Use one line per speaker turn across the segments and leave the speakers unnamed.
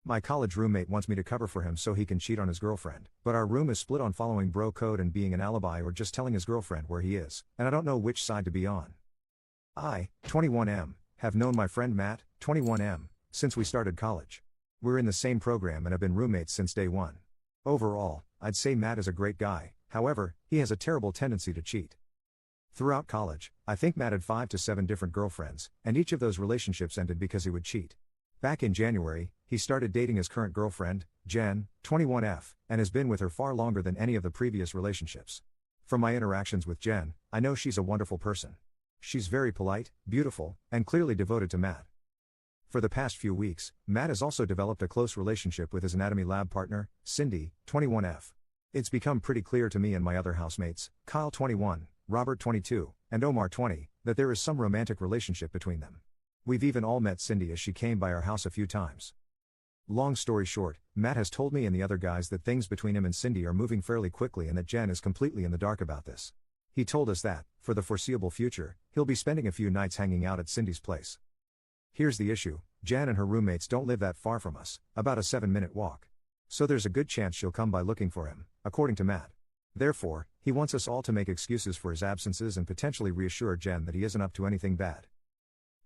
My college roommate wants me to cover for him so he can cheat on his girlfriend, but our room is split on following bro code and being an alibi or just telling his girlfriend where he is, and I don't know which side to be on. I, 21M, have known my friend Matt, 21M, since we started college. We're in the same program and have been roommates since day one. Overall, I'd say Matt is a great guy, however, he has a terrible tendency to cheat. Throughout college, I think Matt had 5 to 7 different girlfriends, and each of those relationships ended because he would cheat. Back in January, he started dating his current girlfriend, Jen, 21F, and has been with her far longer than any of the previous relationships. From my interactions with Jen, I know she's a wonderful person. She's very polite, beautiful, and clearly devoted to Matt. For the past few weeks, Matt has also developed a close relationship with his anatomy lab partner, Cindy, 21F. It's become pretty clear to me and my other housemates, Kyle 21, Robert 22, and Omar 20, that there is some romantic relationship between them. We've even all met Cindy as she came by our house a few times. Long story short, Matt has told me and the other guys that things between him and Cindy are moving fairly quickly and that Jen is completely in the dark about this. He told us that, for the foreseeable future, he'll be spending a few nights hanging out at Cindy's place. Here's the issue, Jen and her roommates don't live that far from us, about a 7-minute walk. So there's a good chance she'll come by looking for him, according to Matt. Therefore, he wants us all to make excuses for his absences and potentially reassure Jen that he isn't up to anything bad.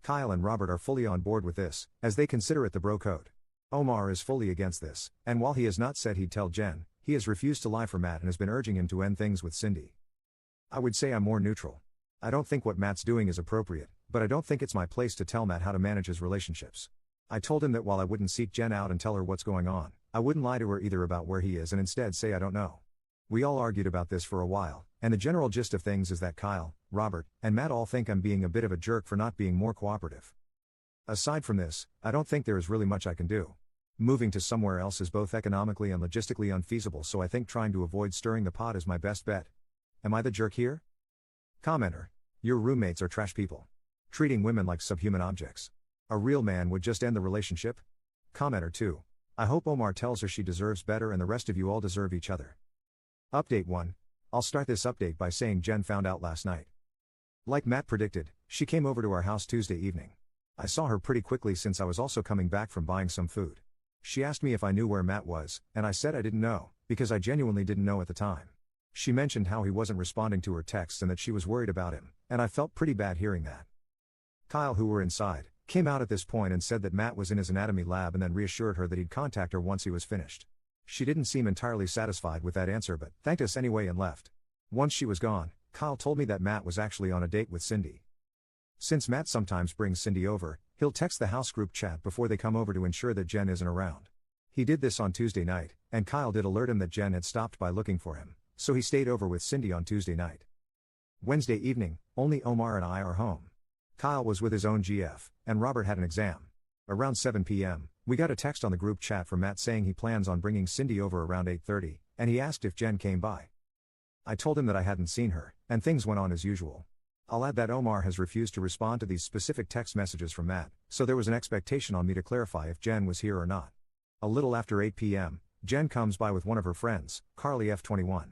Kyle and Robert are fully on board with this, as they consider it the bro code. Omar is fully against this, and while he has not said he'd tell Jen, he has refused to lie for Matt and has been urging him to end things with Cindy. I would say I'm more neutral. I don't think what Matt's doing is appropriate, but I don't think it's my place to tell Matt how to manage his relationships. I told him that while I wouldn't seek Jen out and tell her what's going on, I wouldn't lie to her either about where he is and instead say I don't know. We all argued about this for a while, and the general gist of things is that Kyle, Robert, and Matt all think I'm being a bit of a jerk for not being more cooperative. Aside from this, I don't think there is really much I can do. Moving to somewhere else is both economically and logistically unfeasible, so I think trying to avoid stirring the pot is my best bet. Am I the jerk here? Commenter. Your roommates are trash people. Treating women like subhuman objects. A real man would just end the relationship? Commenter 2. I hope Omar tells her she deserves better and the rest of you all deserve each other. Update 1. I'll start this update by saying Jen found out last night. Like Matt predicted, she came over to our house Tuesday evening. I saw her pretty quickly since I was also coming back from buying some food. She asked me if I knew where Matt was, and I said I didn't know, because I genuinely didn't know at the time. She mentioned how he wasn't responding to her texts and that she was worried about him, and I felt pretty bad hearing that. Kyle, who were inside, came out at this point and said that Matt was in his anatomy lab and then reassured her that he'd contact her once he was finished. She didn't seem entirely satisfied with that answer but thanked us anyway and left. Once she was gone, Kyle told me that Matt was actually on a date with Cindy. Since Matt sometimes brings Cindy over, he'll text the house group chat before they come over to ensure that Jen isn't around. He did this on Tuesday night, and Kyle did alert him that Jen had stopped by looking for him, so he stayed over with Cindy on Tuesday night. Wednesday evening, only Omar and I are home. Kyle was with his own GF, and Robert had an exam. Around 7 p.m., we got a text on the group chat from Matt saying he plans on bringing Cindy over around 8:30, and he asked if Jen came by. I told him that I hadn't seen her, and things went on as usual. I'll add that Omar has refused to respond to these specific text messages from Matt, so there was an expectation on me to clarify if Jen was here or not. A little after 8 p.m., Jen comes by with one of her friends, Carly F21.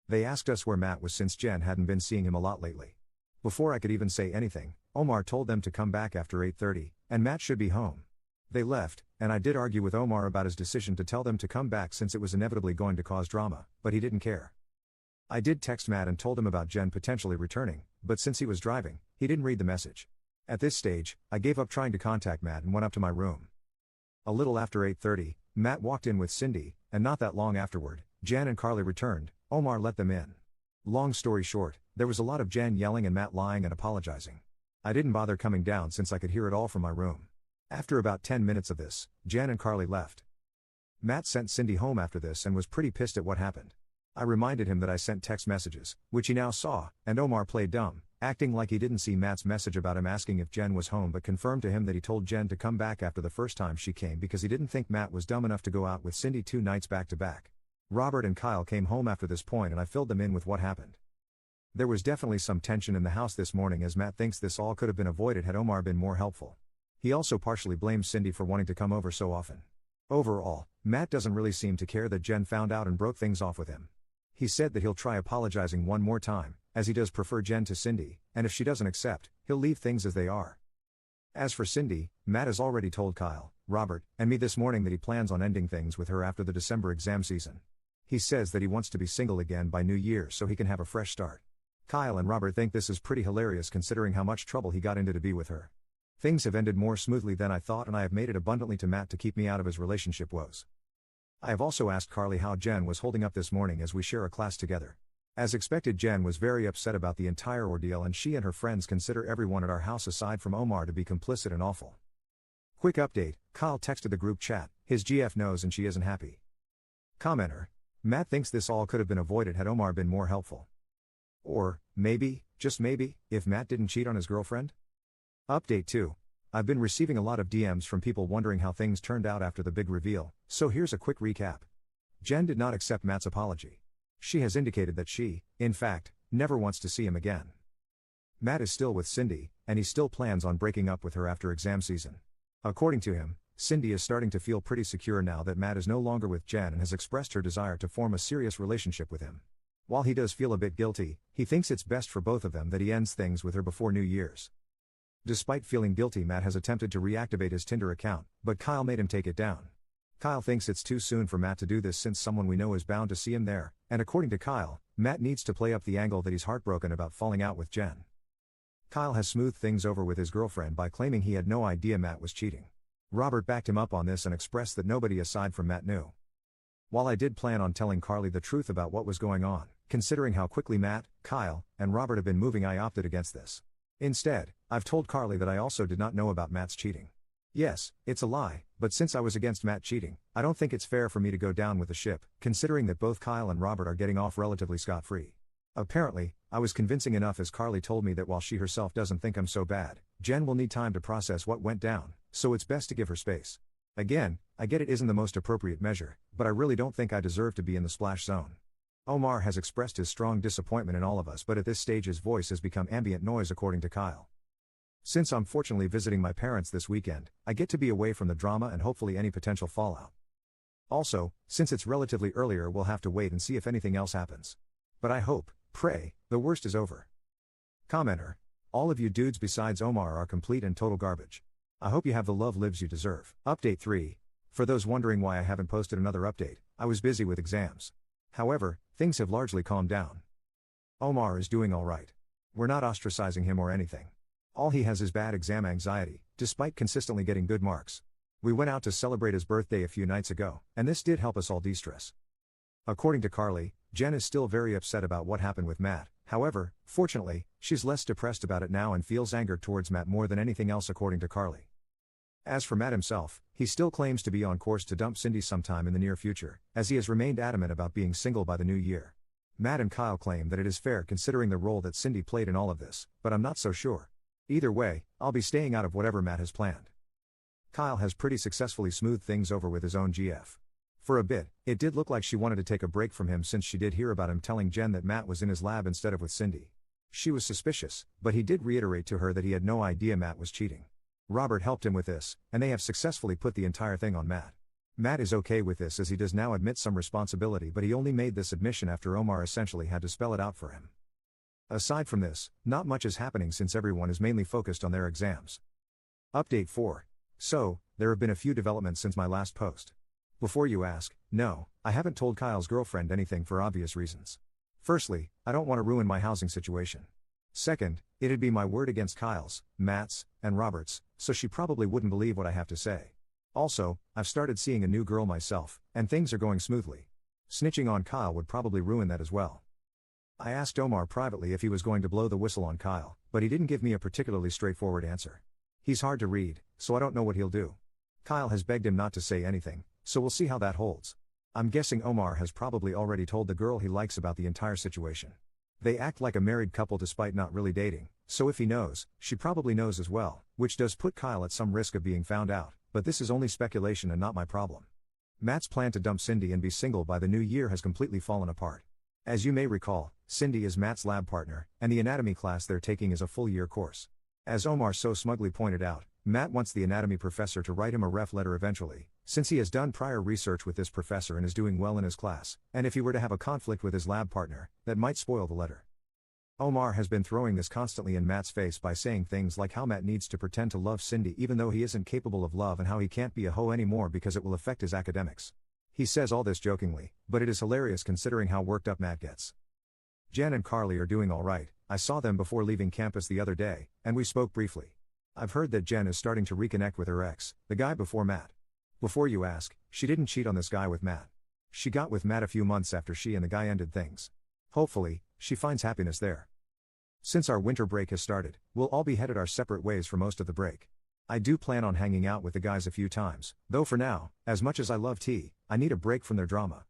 They asked us where Matt was since Jen hadn't been seeing him a lot lately. Before I could even say anything, Omar told them to come back after 8:30, and Matt should be home. They left, and I did argue with Omar about his decision to tell them to come back since it was inevitably going to cause drama, but he didn't care. I did text Matt and told him about Jen potentially returning, but since he was driving, he didn't read the message. At this stage, I gave up trying to contact Matt and went up to my room. A little after 8:30, Matt walked in with Cindy, and not that long afterward, Jen and Carly returned. Omar let them in. Long story short, there was a lot of Jen yelling and Matt lying and apologizing. I didn't bother coming down since I could hear it all from my room. After about 10 minutes of this, Jen and Carly left. Matt sent Cindy home after this and was pretty pissed at what happened. I reminded him that I sent text messages, which he now saw, and Omar played dumb, acting like he didn't see Matt's message about him asking if Jen was home but confirmed to him that he told Jen to come back after the first time she came because he didn't think Matt was dumb enough to go out with Cindy 2 nights back to back. Robert and Kyle came home after this point and I filled them in with what happened. There was definitely some tension in the house this morning as Matt thinks this all could have been avoided had Omar been more helpful. He also partially blames Cindy for wanting to come over so often. Overall, Matt doesn't really seem to care that Jen found out and broke things off with him. He said that he'll try apologizing one more time, as he does prefer Jen to Cindy, and if she doesn't accept, he'll leave things as they are. As for Cindy, Matt has already told Kyle, Robert, and me this morning that he plans on ending things with her after the December exam season. He says that he wants to be single again by New Year so he can have a fresh start. Kyle and Robert think this is pretty hilarious considering how much trouble he got into to be with her. Things have ended more smoothly than I thought, and I have made it abundantly to Matt to keep me out of his relationship woes. I have also asked Carly how Jen was holding up this morning as we share a class together. As expected, Jen was very upset about the entire ordeal, and she and her friends consider everyone at our house aside from Omar to be complicit and awful. Quick update, Kyle texted the group chat, his GF knows and she isn't happy. Commenter: Matt thinks this all could have been avoided had Omar been more helpful. Or, maybe, just maybe, if Matt didn't cheat on his girlfriend? Update 2. I've been receiving a lot of DMs from people wondering how things turned out after the big reveal, so here's a quick recap. Jen did not accept Matt's apology. She has indicated that she, in fact, never wants to see him again. Matt is still with Cindy, and he still plans on breaking up with her after exam season. According to him, Cindy is starting to feel pretty secure now that Matt is no longer with Jen and has expressed her desire to form a serious relationship with him. While he does feel a bit guilty, he thinks it's best for both of them that he ends things with her before New Year's. Despite feeling guilty, Matt has attempted to reactivate his Tinder account, but Kyle made him take it down. Kyle thinks it's too soon for Matt to do this since someone we know is bound to see him there, and according to Kyle, Matt needs to play up the angle that he's heartbroken about falling out with Jen. Kyle has smoothed things over with his girlfriend by claiming he had no idea Matt was cheating. Robert backed him up on this and expressed that nobody aside from Matt knew. While I did plan on telling Carly the truth about what was going on, considering how quickly Matt, Kyle, and Robert have been moving, I opted against this. Instead, I've told Carly that I also did not know about Matt's cheating. Yes, it's a lie, but since I was against Matt cheating, I don't think it's fair for me to go down with the ship, considering that both Kyle and Robert are getting off relatively scot-free. Apparently, I was convincing enough, as Carly told me that while she herself doesn't think I'm so bad, Jen will need time to process what went down, so it's best to give her space. Again, I get it isn't the most appropriate measure, but I really don't think I deserve to be in the splash zone. Omar has expressed his strong disappointment in all of us, but at this stage his voice has become ambient noise, according to Kyle. Since I'm fortunately visiting my parents this weekend, I get to be away from the drama and hopefully any potential fallout. Also, since it's relatively earlier, we'll have to wait and see if anything else happens. But I hope, pray, the worst is over. Commenter: all of you dudes besides Omar are complete and total garbage. I hope you have the love lives you deserve. Update 3. For those wondering why I haven't posted another update, I was busy with exams. However, things have largely calmed down. Omar is doing alright. We're not ostracizing him or anything. All he has is bad exam anxiety, despite consistently getting good marks. We went out to celebrate his birthday a few nights ago, and this did help us all de-stress. According to Carly, Jen is still very upset about what happened with Matt. However, fortunately, she's less depressed about it now and feels anger towards Matt more than anything else, according to Carly. As for Matt himself, he still claims to be on course to dump Cindy sometime in the near future, as he has remained adamant about being single by the new year. Matt and Kyle claim that it is fair considering the role that Cindy played in all of this, but I'm not so sure. Either way, I'll be staying out of whatever Matt has planned. Kyle has pretty successfully smoothed things over with his own GF. For a bit, it did look like she wanted to take a break from him since she did hear about him telling Jen that Matt was in his lab instead of with Cindy. She was suspicious, but he did reiterate to her that he had no idea Matt was cheating. Robert helped him with this, and they have successfully put the entire thing on Matt. Matt is okay with this as he does now admit some responsibility, but he only made this admission after Omar essentially had to spell it out for him. Aside from this, not much is happening since everyone is mainly focused on their exams. Update 4. So, there have been a few developments since my last post. Before you ask, no, I haven't told Kyle's girlfriend anything for obvious reasons. Firstly, I don't want to ruin my housing situation. Second, it'd be my word against Kyle's, Matt's, and Robert's, so she probably wouldn't believe what I have to say. Also, I've started seeing a new girl myself, and things are going smoothly. Snitching on Kyle would probably ruin that as well. I asked Omar privately if he was going to blow the whistle on Kyle, but he didn't give me a particularly straightforward answer. He's hard to read, so I don't know what he'll do. Kyle has begged him not to say anything, so we'll see how that holds. I'm guessing Omar has probably already told the girl he likes about the entire situation. They act like a married couple despite not really dating, so if he knows, she probably knows as well, which does put Kyle at some risk of being found out, but this is only speculation and not my problem. Matt's plan to dump Cindy and be single by the new year has completely fallen apart. As you may recall, Cindy is Matt's lab partner, and the anatomy class they're taking is a full-year course. As Omar so smugly pointed out, Matt wants the anatomy professor to write him a ref letter eventually, since he has done prior research with this professor and is doing well in his class, and if he were to have a conflict with his lab partner, that might spoil the letter. Omar has been throwing this constantly in Matt's face by saying things like how Matt needs to pretend to love Cindy even though he isn't capable of love and how he can't be a hoe anymore because it will affect his academics. He says all this jokingly, but it is hilarious considering how worked up Matt gets. Jen and Carly are doing alright. I saw them before leaving campus the other day, and we spoke briefly. I've heard that Jen is starting to reconnect with her ex, the guy before Matt. Before you ask, she didn't cheat on this guy with Matt. She got with Matt a few months after she and the guy ended things. Hopefully, she finds happiness there. Since our winter break has started, we'll all be headed our separate ways for most of the break. I do plan on hanging out with the guys a few times, though for now, as much as I love tea, I need a break from their drama.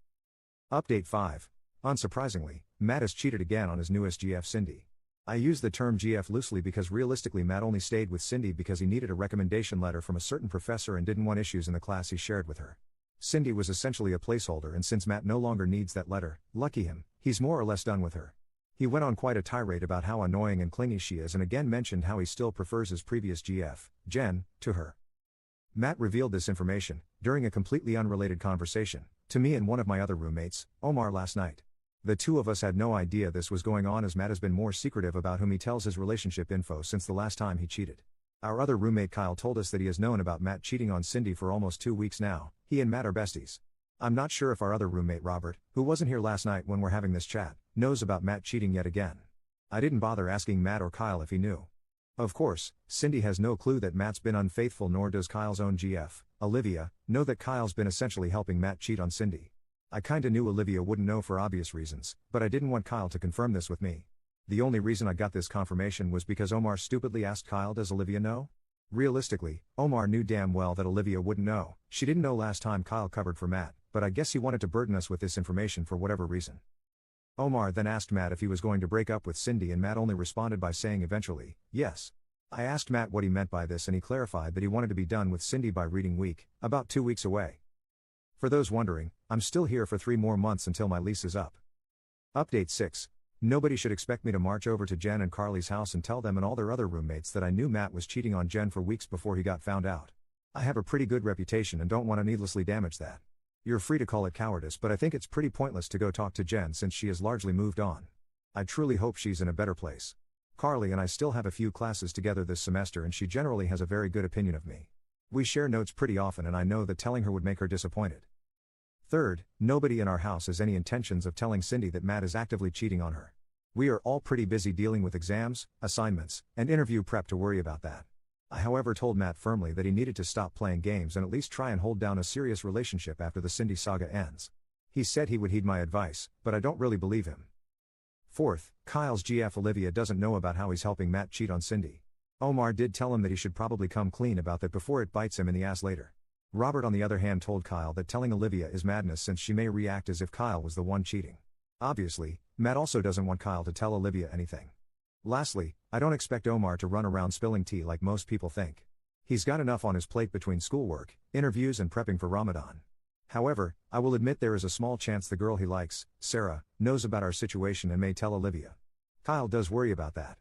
Update 5. Unsurprisingly, Matt has cheated again on his newest GF Cindy. I use the term GF loosely because realistically Matt only stayed with Cindy because he needed a recommendation letter from a certain professor and didn't want issues in the class he shared with her. Cindy was essentially a placeholder, and since Matt no longer needs that letter, lucky him, he's more or less done with her. He went on quite a tirade about how annoying and clingy she is and again mentioned how he still prefers his previous GF, Jen, to her. Matt revealed this information, during a completely unrelated conversation, to me and one of my other roommates, Omar, last night. The two of us had no idea this was going on as Matt has been more secretive about whom he tells his relationship info since the last time he cheated. Our other roommate Kyle told us that he has known about Matt cheating on Cindy for almost 2 weeks now. He and Matt are besties. I'm not sure if our other roommate Robert, who wasn't here last night when we're having this chat, knows about Matt cheating yet again. I didn't bother asking Matt or Kyle if he knew. Of course, Cindy has no clue that Matt's been unfaithful, nor does Kyle's own GF, Olivia, know that Kyle's been essentially helping Matt cheat on Cindy. I kinda knew Olivia wouldn't know for obvious reasons, but I didn't want Kyle to confirm this with me. The only reason I got this confirmation was because Omar stupidly asked Kyle, does Olivia know? Realistically, Omar knew damn well that Olivia wouldn't know. She didn't know last time Kyle covered for Matt, but I guess he wanted to burden us with this information for whatever reason. Omar then asked Matt if he was going to break up with Cindy, and Matt only responded by saying eventually, yes. I asked Matt what he meant by this, and he clarified that he wanted to be done with Cindy by reading week, about 2 weeks away. For those wondering, I'm still here for 3 more months until my lease is up. Update 6. Nobody should expect me to march over to Jen and Carly's house and tell them and all their other roommates that I knew Matt was cheating on Jen for weeks before he got found out. I have a pretty good reputation and don't want to needlessly damage that. You're free to call it cowardice, but I think it's pretty pointless to go talk to Jen since she has largely moved on. I truly hope she's in a better place. Carly and I still have a few classes together this semester and she generally has a very good opinion of me. We share notes pretty often and I know that telling her would make her disappointed. Third, nobody in our house has any intentions of telling Cindy that Matt is actively cheating on her. We are all pretty busy dealing with exams, assignments, and interview prep to worry about that. I however told Matt firmly that he needed to stop playing games and at least try and hold down a serious relationship after the Cindy saga ends. He said he would heed my advice, but I don't really believe him. Fourth, Kyle's GF Olivia doesn't know about how he's helping Matt cheat on Cindy. Omar did tell him that he should probably come clean about that before it bites him in the ass later. Robert on the other hand told Kyle that telling Olivia is madness since she may react as if Kyle was the one cheating. Obviously, Matt also doesn't want Kyle to tell Olivia anything. Lastly, I don't expect Omar to run around spilling tea like most people think. He's got enough on his plate between schoolwork, interviews and prepping for Ramadan. However, I will admit there is a small chance the girl he likes, Sarah, knows about our situation and may tell Olivia. Kyle does worry about that.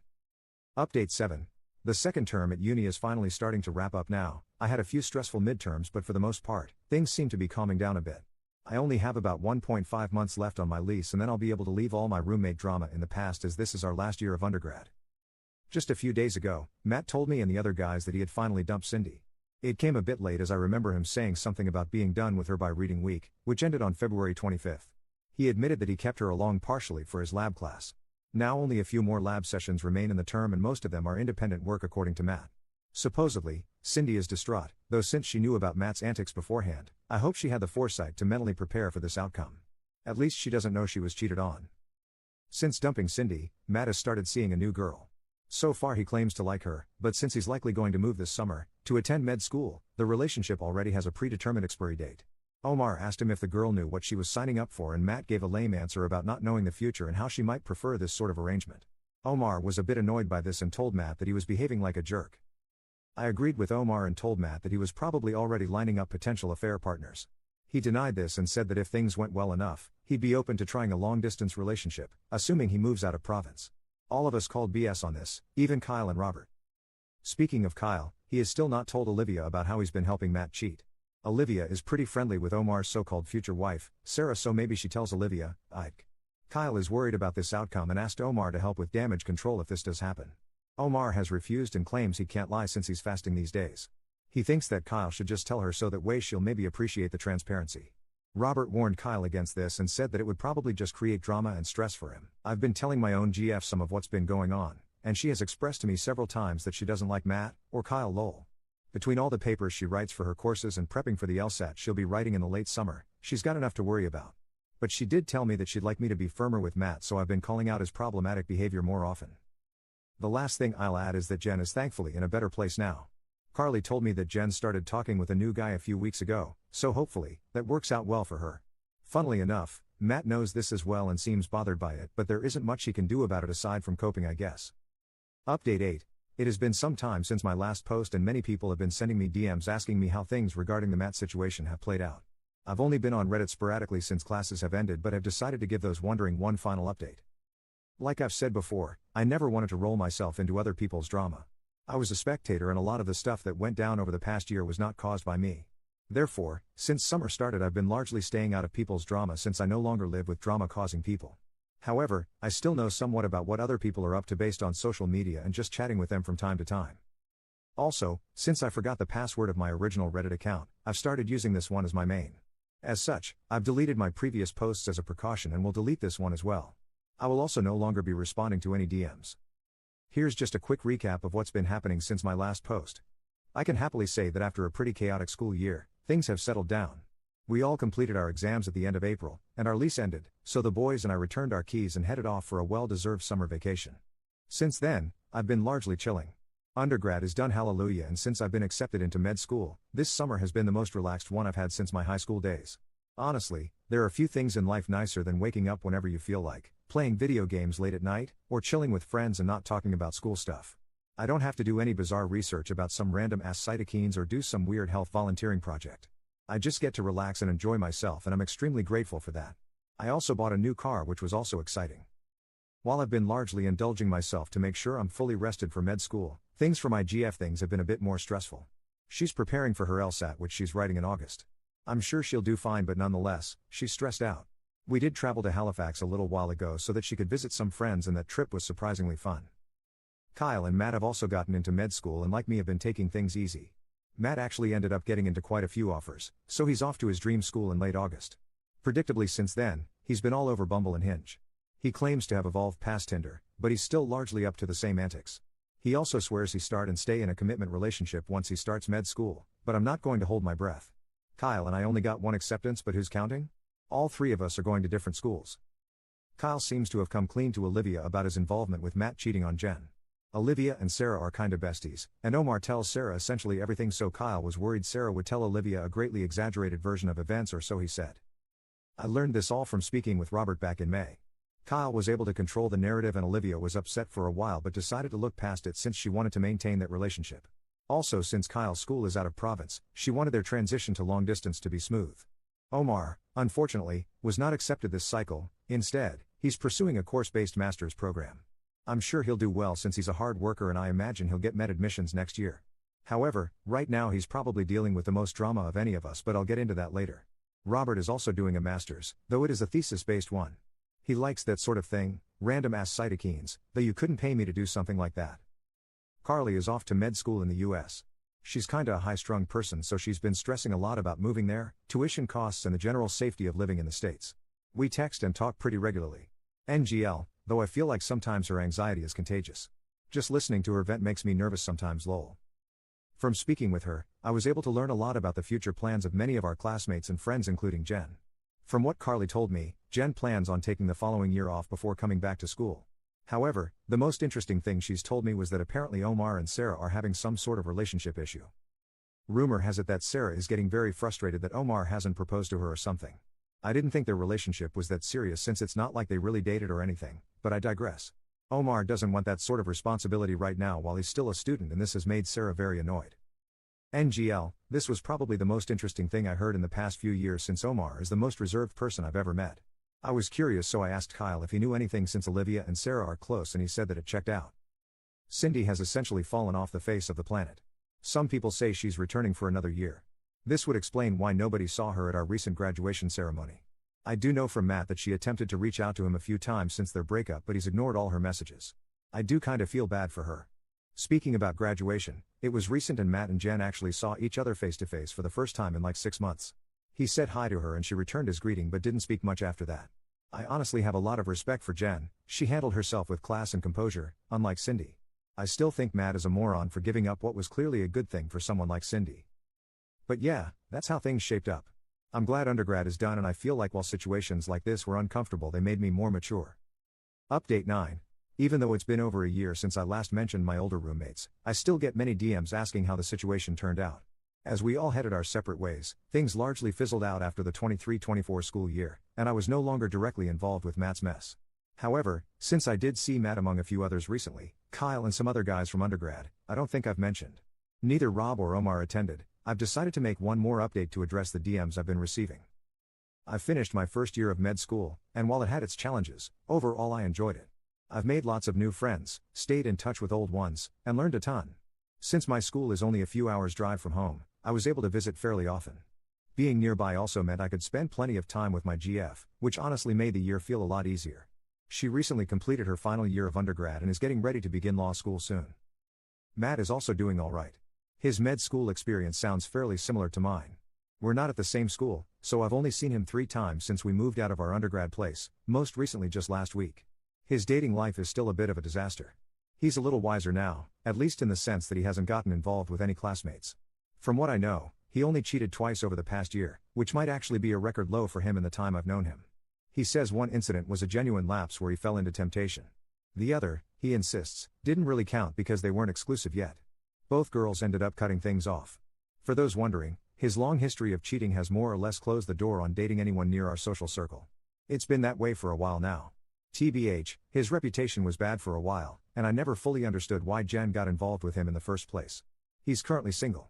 Update 7. The second term at uni is finally starting to wrap up now. I had a few stressful midterms, but for the most part, things seem to be calming down a bit. I only have about 1.5 months left on my lease and then I'll be able to leave all my roommate drama in the past as this is our last year of undergrad. Just a few days ago, Matt told me and the other guys that he had finally dumped Cindy. It came a bit late as I remember him saying something about being done with her by reading week, which ended on February 25th. He admitted that he kept her along partially for his lab class. Now only a few more lab sessions remain in the term and most of them are independent work according to Matt. Supposedly, Cindy is distraught, though since she knew about Matt's antics beforehand, I hope she had the foresight to mentally prepare for this outcome. At least she doesn't know she was cheated on. Since dumping Cindy, Matt has started seeing a new girl. So far he claims to like her, but since he's likely going to move this summer, to attend med school, the relationship already has a predetermined expiry date. Omar asked him if the girl knew what she was signing up for and Matt gave a lame answer about not knowing the future and how she might prefer this sort of arrangement. Omar was a bit annoyed by this and told Matt that he was behaving like a jerk. I agreed with Omar and told Matt that he was probably already lining up potential affair partners. He denied this and said that if things went well enough, he'd be open to trying a long-distance relationship, assuming he moves out of province. All of us called BS on this, even Kyle and Robert. Speaking of Kyle, he has still not told Olivia about how he's been helping Matt cheat. Olivia is pretty friendly with Omar's so-called future wife, Sarah, so maybe she tells Olivia, Ike. Kyle is worried about this outcome and asked Omar to help with damage control if this does happen. Omar has refused and claims he can't lie since he's fasting these days. He thinks that Kyle should just tell her so that way she'll maybe appreciate the transparency. Robert warned Kyle against this and said that it would probably just create drama and stress for him. I've been telling my own GF some of what's been going on, and she has expressed to me several times that she doesn't like Matt, or Kyle lol. Between all the papers she writes for her courses and prepping for the LSAT she'll be writing in the late summer, she's got enough to worry about. But she did tell me that she'd like me to be firmer with Matt, so I've been calling out his problematic behavior more often. The last thing I'll add is that Jen is thankfully in a better place now. Carly told me that Jen started talking with a new guy a few weeks ago, so hopefully, that works out well for her. Funnily enough, Matt knows this as well and seems bothered by it, but there isn't much he can do about it aside from coping, I guess. Update 8. It has been some time since my last post and many people have been sending me DMs asking me how things regarding the Matt situation have played out. I've only been on Reddit sporadically since classes have ended, but have decided to give those wondering one final update. Like I've said before, I never wanted to roll myself into other people's drama. I was a spectator and a lot of the stuff that went down over the past year was not caused by me. Therefore, since summer started I've been largely staying out of people's drama since I no longer live with drama-causing people. However, I still know somewhat about what other people are up to based on social media and just chatting with them from time to time. Also, since I forgot the password of my original Reddit account, I've started using this one as my main. As such, I've deleted my previous posts as a precaution and will delete this one as well. I will also no longer be responding to any DMs. Here's just a quick recap of what's been happening since my last post. I can happily say that after a pretty chaotic school year, things have settled down. We all completed our exams at the end of April, and our lease ended, so the boys and I returned our keys and headed off for a well-deserved summer vacation. Since then, I've been largely chilling. Undergrad is done, hallelujah, and since I've been accepted into med school, this summer has been the most relaxed one I've had since my high school days. Honestly, there are few things in life nicer than waking up whenever you feel like, playing video games late at night, or chilling with friends and not talking about school stuff. I don't have to do any bizarre research about some random ass cytokines or do some weird health volunteering project. I just get to relax and enjoy myself, and I'm extremely grateful for that. I also bought a new car, which was also exciting. While I've been largely indulging myself to make sure I'm fully rested for med school, things for my GF things have been a bit more stressful. She's preparing for her LSAT, which she's writing in August. I'm sure she'll do fine, but nonetheless, she's stressed out. We did travel to Halifax a little while ago so that she could visit some friends, and that trip was surprisingly fun. Kyle and Matt have also gotten into med school and like me have been taking things easy. Matt actually ended up getting into quite a few offers, so he's off to his dream school in late August. Predictably since then, he's been all over Bumble and Hinge. He claims to have evolved past Tinder, but he's still largely up to the same antics. He also swears he start and stay in a commitment relationship once he starts med school, but I'm not going to hold my breath. Kyle and I only got one acceptance, but who's counting? All three of us are going to different schools. Kyle seems to have come clean to Olivia about his involvement with Matt cheating on Jen. Olivia and Sarah are kinda besties, and Omar tells Sarah essentially everything, so Kyle was worried Sarah would tell Olivia a greatly exaggerated version of events, or so he said. I learned this all from speaking with Robert back in May. Kyle was able to control the narrative and Olivia was upset for a while but decided to look past it since she wanted to maintain that relationship. Also, since Kyle's school is out of province, she wanted their transition to long distance to be smooth. Omar, unfortunately, was not accepted this cycle. Instead, he's pursuing a course-based master's program. I'm sure he'll do well since he's a hard worker, and I imagine he'll get med admissions next year. However, right now he's probably dealing with the most drama of any of us, but I'll get into that later. Robert is also doing a master's, though it is a thesis-based one. He likes that sort of thing, random ass cytokines, though you couldn't pay me to do something like that. Carly is off to med school in the US. She's kinda a high-strung person, so she's been stressing a lot about moving there, tuition costs and the general safety of living in the States. We text and talk pretty regularly. NGL, though I feel like sometimes her anxiety is contagious. Just listening to her vent makes me nervous sometimes, lol. From speaking with her, I was able to learn a lot about the future plans of many of our classmates and friends, including Jen. From what Carly told me, Jen plans on taking the following year off before coming back to school. However, the most interesting thing she's told me was that apparently Omar and Sarah are having some sort of relationship issue. Rumor has it that Sarah is getting very frustrated that Omar hasn't proposed to her or something. I didn't think their relationship was that serious since it's not like they really dated or anything, but I digress. Omar doesn't want that sort of responsibility right now while he's still a student, and this has made Sarah very annoyed. NGL, this was probably the most interesting thing I heard in the past few years since Omar is the most reserved person I've ever met. I was curious, so I asked Kyle if he knew anything since Olivia and Sarah are close, and he said that it checked out. Cindy has essentially fallen off the face of the planet. Some people say she's returning for another year. This would explain why nobody saw her at our recent graduation ceremony. I do know from Matt that she attempted to reach out to him a few times since their breakup, but he's ignored all her messages. I do kinda feel bad for her. Speaking about graduation, it was recent and Matt and Jen actually saw each other face to face for the first time in like 6 months. He said hi to her and she returned his greeting but didn't speak much after that. I honestly have a lot of respect for Jen. She handled herself with class and composure, unlike Cindy. I still think Matt is a moron for giving up what was clearly a good thing for someone like Cindy. But yeah, that's how things shaped up. I'm glad undergrad is done and I feel like while situations like this were uncomfortable they made me more mature. Update 9. Even though it's been over a year since I last mentioned my older roommates, I still get many DMs asking how the situation turned out. As we all headed our separate ways, things largely fizzled out after the 23-24 school year, and I was no longer directly involved with Matt's mess. However, since I did see Matt among a few others recently, Kyle and some other guys from undergrad, I don't think I've mentioned. Neither Rob or Omar attended. I've decided to make one more update to address the DMs I've been receiving. I've finished my first year of med school, and while it had its challenges, overall I enjoyed it. I've made lots of new friends, stayed in touch with old ones, and learned a ton. Since my school is only a few hours' drive from home, I was able to visit fairly often. Being nearby also meant I could spend plenty of time with my GF, which honestly made the year feel a lot easier. She recently completed her final year of undergrad and is getting ready to begin law school soon. Matt is also doing alright. His med school experience sounds fairly similar to mine. We're not at the same school, so I've only seen him 3 times since we moved out of our undergrad place, most recently just last week. His dating life is still a bit of a disaster. He's a little wiser now, at least in the sense that he hasn't gotten involved with any classmates. From what I know, he only cheated twice over the past year, which might actually be a record low for him in the time I've known him. He says one incident was a genuine lapse where he fell into temptation. The other, he insists, didn't really count because they weren't exclusive yet. Both girls ended up cutting things off. For those wondering, his long history of cheating has more or less closed the door on dating anyone near our social circle. It's been that way for a while now. TBH, his reputation was bad for a while, and I never fully understood why Jen got involved with him in the first place. He's currently single.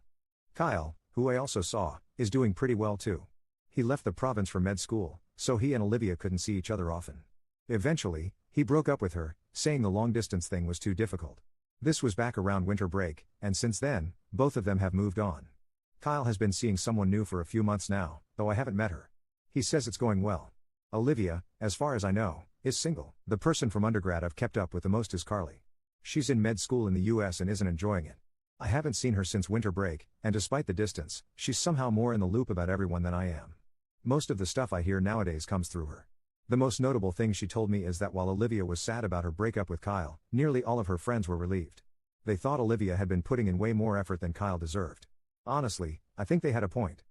Kyle, who I also saw, is doing pretty well too. He left the province for med school, so he and Olivia couldn't see each other often. Eventually, he broke up with her, saying the long-distance thing was too difficult. This was back around winter break, and since then, both of them have moved on. Kyle has been seeing someone new for a few months now, though I haven't met her. He says it's going well. Olivia, as far as I know, is single. The person from undergrad I've kept up with the most is Carly. She's in med school in the US and isn't enjoying it. I haven't seen her since winter break, and despite the distance, she's somehow more in the loop about everyone than I am. Most of the stuff I hear nowadays comes through her. The most notable thing she told me is that while Olivia was sad about her breakup with Kyle, nearly all of her friends were relieved. They thought Olivia had been putting in way more effort than Kyle deserved. Honestly, I think they had a point.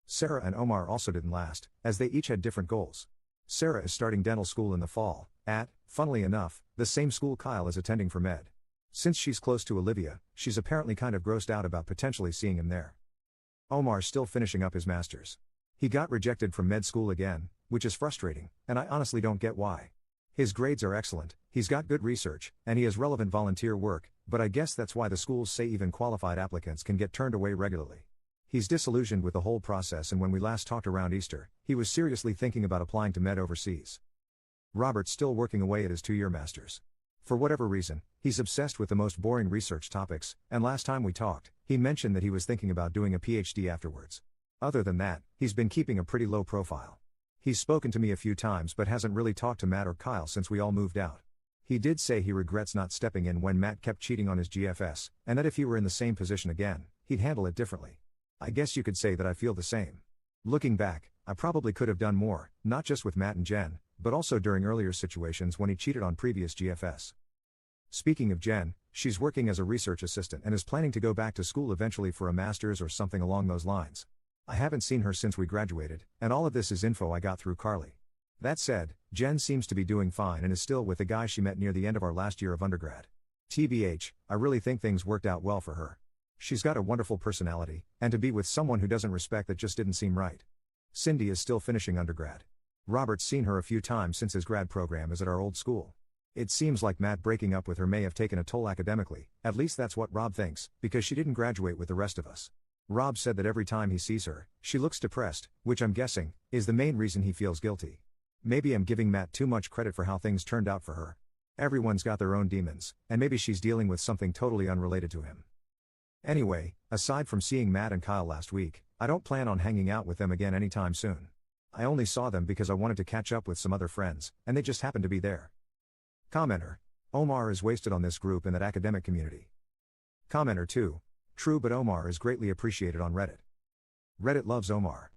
Sarah and Omar also didn't last, as they each had different goals. Sarah is starting dental school in the fall, at, funnily enough, the same school Kyle is attending for med. Since she's close to Olivia, she's apparently kind of grossed out about potentially seeing him there. Omar's still finishing up his master's. He got rejected from med school again, which is frustrating, and I honestly don't get why. His grades are excellent, he's got good research, and he has relevant volunteer work, but I guess that's why the schools say even qualified applicants can get turned away regularly. He's disillusioned with the whole process, and when we last talked around Easter, he was seriously thinking about applying to med overseas. Robert's still working away at his 2-year master's. For whatever reason, he's obsessed with the most boring research topics, and last time we talked, he mentioned that he was thinking about doing a PhD afterwards. Other than that, he's been keeping a pretty low profile. He's spoken to me a few times but hasn't really talked to Matt or Kyle since we all moved out. He did say he regrets not stepping in when Matt kept cheating on his GFS, and that if he were in the same position again, he'd handle it differently. I guess you could say that I feel the same. Looking back, I probably could have done more, not just with Matt and Jen, but also during earlier situations when he cheated on previous GFS. Speaking of Jen, she's working as a research assistant and is planning to go back to school eventually for a master's or something along those lines. I haven't seen her since we graduated, and all of this is info I got through Carly. That said, Jen seems to be doing fine and is still with the guy she met near the end of our last year of undergrad. TBH, I really think things worked out well for her. She's got a wonderful personality, and to be with someone who doesn't respect that just didn't seem right. Cindy is still finishing undergrad. Robert's seen her a few times since his grad program is at our old school. It seems like Matt breaking up with her may have taken a toll academically, at least that's what Rob thinks, because she didn't graduate with the rest of us. Rob said that every time he sees her, she looks depressed, which I'm guessing is the main reason he feels guilty. Maybe I'm giving Matt too much credit for how things turned out for her. Everyone's got their own demons, and maybe she's dealing with something totally unrelated to him. Anyway, aside from seeing Matt and Kyle last week, I don't plan on hanging out with them again anytime soon. I only saw them because I wanted to catch up with some other friends, and they just happened to be there. Commenter. Omar is wasted on this group in that academic community. Commenter 2. True, but Omar is greatly appreciated on Reddit. Reddit loves Omar.